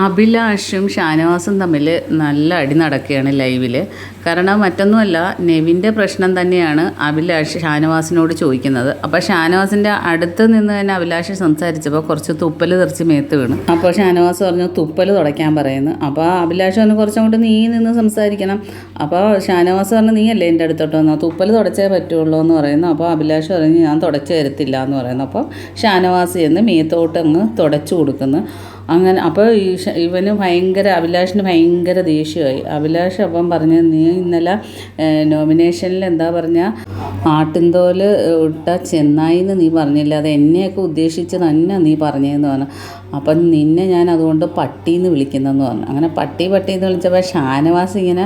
അഭിലാഷും ഷാനവാസും തമ്മിൽ നല്ല അടി നടക്കുകയാണ് ലൈവിൽ. കാരണം മറ്റൊന്നുമല്ല, നെവിൻ്റെ പ്രശ്നം തന്നെയാണ് അഭിലാഷ് ഷാനവാസിനോട് ചോദിക്കുന്നത്. അപ്പോൾ ഷാനവാസിൻ്റെ അടുത്ത് നിന്ന് തന്നെ അഭിലാഷ് സംസാരിച്ചപ്പോൾ കുറച്ച് തുപ്പൽ തെറിച്ച് മേത്ത് വീണു. അപ്പോൾ ഷാനവാസ് പറഞ്ഞു തുപ്പൽ തുടയ്ക്കാൻ പറയുന്നു. അപ്പോൾ അഭിലാഷ് പറഞ്ഞു കുറച്ചങ്ങോട്ട് നീ നിന്ന് സംസാരിക്കണം. അപ്പോൾ ഷാനവാസ് പറഞ്ഞു നീയല്ലേ എൻ്റെ അടുത്തോട്ട് വന്നോ, തുപ്പൽ തുടച്ചേ പറ്റുള്ളൂ എന്ന് പറയുന്നു. അപ്പോൾ അഭിലാഷ് പറഞ്ഞു ഞാൻ തുടച്ച് തരത്തില്ല എന്ന് പറയുന്നു. അപ്പോൾ ഷാനവാസ് ചെന്ന് മേത്തോട്ട് അങ്ങ് തുടച്ചു കൊടുക്കുന്നു. അങ്ങനെ അപ്പോൾ ഇവന് അഭിലാഷിന് ഭയങ്കര ദേഷ്യമായി. അഭിലാഷ് അപ്പം പറഞ്ഞു നീ ഇന്നലെ നോമിനേഷനിൽ എന്താ പറഞ്ഞാൽ ആട്ടിൻതോല് ഇട്ട ചെന്നായിന്ന് നീ പറഞ്ഞില്ല, അത് എന്നെയൊക്കെ ഉദ്ദേശിച്ച് തന്നെ നീ പറഞ്ഞതെന്ന് പറഞ്ഞു. അപ്പം നിന്നെ ഞാൻ അതുകൊണ്ട് പട്ടീന്ന് വിളിക്കുന്നതെന്ന് പറഞ്ഞു. അങ്ങനെ പട്ടീന്ന് വിളിച്ചപ്പോൾ ഷാനവാസ് ഇങ്ങനെ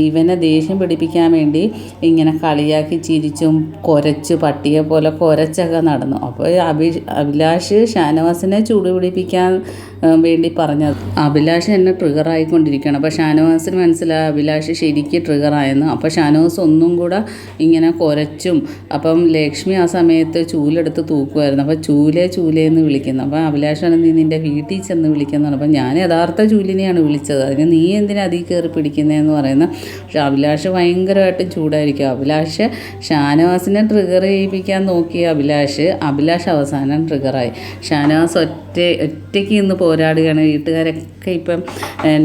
ഇവനെ ദേഷ്യം പിടിപ്പിക്കാൻ വേണ്ടി ഇങ്ങനെ കളിയാക്കി ചിരിച്ചും കുരച്ച് പട്ടിയെ പോലെ കുരച്ചൊക്കെ നടന്നു. അപ്പോൾ അഭിലാഷ് ഷാനവാസിനെ ചൂടുപിടിപ്പിക്കാൻ വേണ്ടി പറഞ്ഞത്. അഭിലാഷ് എന്നെ ട്രിഗറായിക്കൊണ്ടിരിക്കുകയാണ്. അപ്പോൾ ഷാനവാസിന് മനസ്സിലായി അഭിലാഷ് ശരിക്കും ട്രിഗറായെന്ന്. അപ്പോൾ ഷാനവാസ് ഒന്നും കൂടെ ഇങ്ങനെ കുരച്ചും. അപ്പം ലക്ഷ്മി ആ സമയത്ത് ചൂലെടുത്ത് തൂക്കുമായിരുന്നു. അപ്പോൾ ചൂലേന്ന് വിളിക്കുന്നു. അപ്പോൾ അഭിലാഷാണ് നീ നിൻ്റെ വീട്ടിൽ ചെന്ന് വിളിക്കുന്നതാണ്. അപ്പം ഞാൻ യഥാർത്ഥ ചൂലിനെയാണ് വിളിച്ചത്, അതിന് നീ എന്തിനാ അതിൽ കയറി പിടിക്കുന്നതെന്ന് പറയുന്നത്. പക്ഷെ അഭിലാഷ് ഭയങ്കരമായിട്ടും ചൂടായിരിക്കും. അഭിലാഷ് ഷാനവാസിനെ ട്രിഗർ ചെയ്യിപ്പിക്കാൻ നോക്കിയ അഭിലാഷ് അവസാനം ട്രിഗറായി. ഷാനവാസ് ഒറ്റയ്ക്ക് ഇന്ന് പോരാടുകയാണ്. വീട്ടുകാരൊക്കെ ഇപ്പം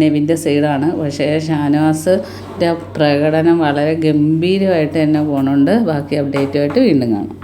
നെവിൻ്റെ സൈഡാണ്. പക്ഷേ ഷാനവാസിൻ്റെ പ്രകടനം വളരെ ഗംഭീരമായിട്ട് തന്നെ പോകുന്നുണ്ട്. ബാക്കി അപ്ഡേറ്റുമായിട്ട് വീണ്ടും കാണാം.